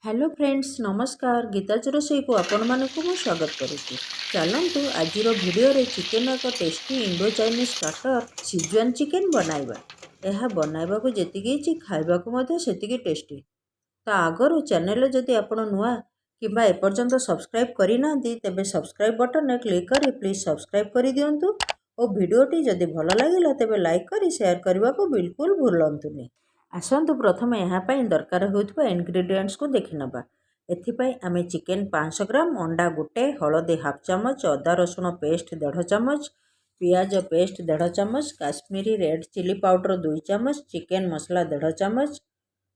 Hello friends नमस्कार गीताजी रोषेई को आपण मानक मु स्वागत करुच्ची। चलतु आज भिडियो चिकेन एक tasty Indo Chinese starter Szechuan chicken बनाइबा। यह बनाइबा को जेतिकी खाइबा को सेतिकी टेस्टी। तो आगर चैनल जदि आपण नुआ किंबा एपर्यंत सब्सक्राइब करना तेबे सब्सक्राइब बटन में क्लिक करी प्लीज सब्सक्राइब कर दिंतु और भिडियोटी जदि भल लगे तेबे लाइक करी शेयर करने को बिल्कुल भूलतुनि। आसतु प्रथम यहाँ दरकार होता इनग्रेडिएंट्स को देखि नबा। एथिपाई आमे चिकेन 500 ग्राम, अंडा गोटे, हलदी हाफ चामच, अदा रसुण पेस्ट 1.5 चामच, पियाज पेस्ट 1.5 चामच, काश्मीरी रेड चिली पाउडर 2 चामच, चिकेन मसला 1.5 चामच,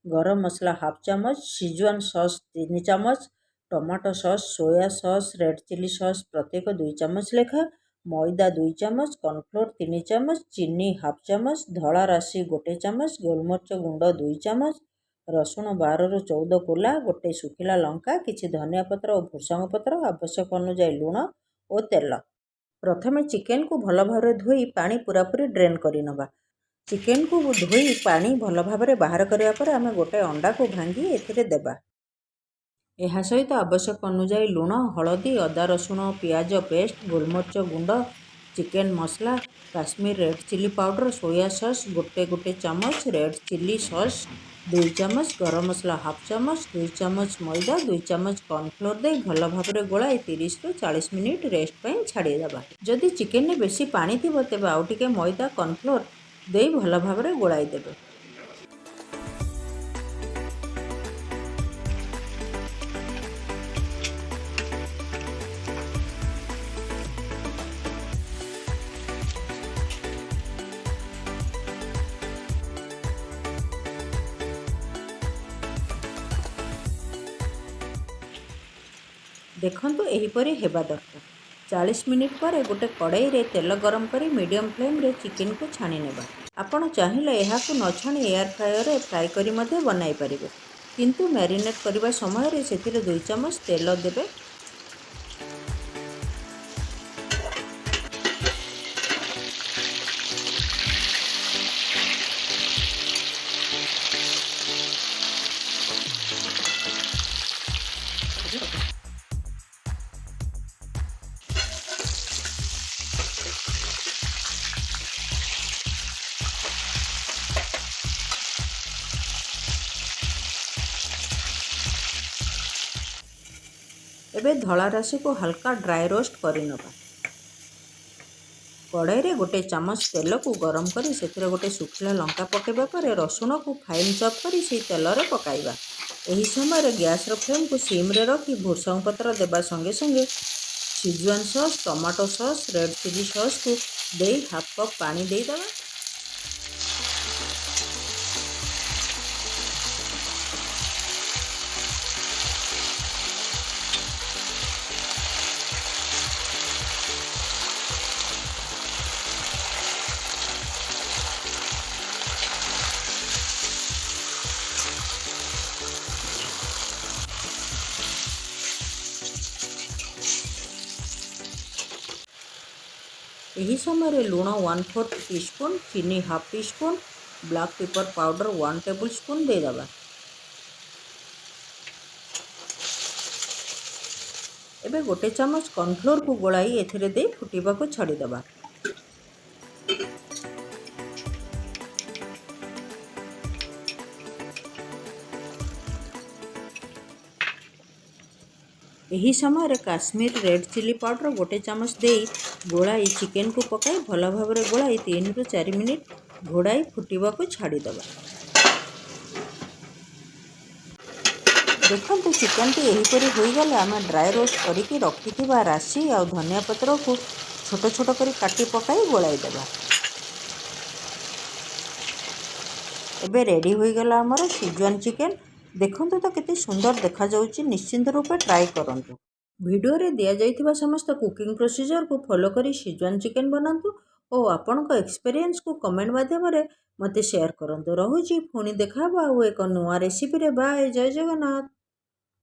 गरम मसला हाफ चामच, सिजवान सॉस 3 चामच, tomato sauce, soya sauce, red chilli sauce प्रत्येक 2 चामच लेखा, मैदा 2 चामच, कॉर्नफ्लोर 3 चामच, चीनी हाफ चामच, धला राशि 1 चामच, गोलमरिच गुंड 2 चामच, रसुण 12 ରୁ 14 कोला, गोटे सुखिला लंका, किछि धनिया पत्र और भृषंग पत्र, आवश्यक अनुसार लुण और तेल। प्रथमे चिकेन को भल भाव धोई पानी पूरापूरी ड्रेन कर नबा। चिकेन को धोई पानी भल भाव बाहर करिया पर आमे गोटे अंडा को भांगी एथिरे देबा। यह सहित आवश्यक अनुसार लुण, हलदी, अदा रसुण पियाज पेस्ट, गोलमरिच गुंड, chicken masala, Kashmir red chilli powder, soya sauce गोटे चामच, रेड चिली सॉस 2 चामच, गरम मसला हाफ चामच, 2 चामच मैदा, 2 चामच कॉर्नफ्लोर दे भल भाव गोलाई 30 ରୁ 40 मिनिट रेस्ट पर छाड़ीदेबा। जदि चिकेन में बेसी पानी थी तेज आउ टिके मैदा कॉर्नफ्लोर दे भल भाव गोलाई देबे। देखंतु एहीपरि हेबा दरकार। 40 मिनिट पर गोटे कड़ाई रे तेल गरम करी मीडियम फ्लेम रे चिकेन को छाणी नेबा। आपण चाहिए यह न छाणी एयर फ्रायर रे फ्राई करी मध्य बनाई परिबे, किंतु मैरिनेट करबा समय रे सेथिरे 2 चामच तेल देबे। एबे धला राशि को हल्का ड्राई रोस्ट कर नबा। कड़ाई रे गोटे चामच तेल को गरम करी सेथिरे गोटे सुखिला लंका पकेबा पर रसुण को फाइन चॉप करी से तेल रे पकाइबा। एही समय गैस रो फ्लेम को सिम रे रखी भृषंग पत्र देबा संगे संगे Szechuan sauce, tomato sauce, red chilli sauce को दे हाफ कप पानी दे देबा। यही समय लुण 1/4 टीस्पून, चीनी half teaspoon, black pepper powder 1 tablespoon दे दबा। एबे गोटे चामच कॉर्नफ्लोर को गोलाई एथिरे दे फुटीबा को छाड़ी दबा। यही समय काश्मीर रेड चिली पाउडर गोटे चामच दे गोलाई चिकेन को पकाई भल भाव गोलाई 3 ରୁ 4 मिनिट घोड़ाई फुटीबा को छाड़ीदेबा। देखंतु चिकेन टी एहीपरि होईगले आमे ड्राई रोस्ट करिकी रखिथिबा राशि आ धनिया पत्र को छोट छोट करी काटी पकाई गोलाई देबा। एबे रेडी होईगला हमर सिजवान चिकेन। देखंतु तो केते सुंदर देखा जाउची। निश्चिंत रूपे ट्राई करंतु। वीडियो रे दिया जाइथिबा समस्त कुकिंग प्रोसीजर को फॉलो करी सिजवान चिकेन बनांतु और आपनक एक्सपीरियंस को कमेंट माध्यम रे मते शेयर करंतु। रहुची पुणी देखाबा एक नुआ रेसिपी रे। बाय। जय जगन्नाथ।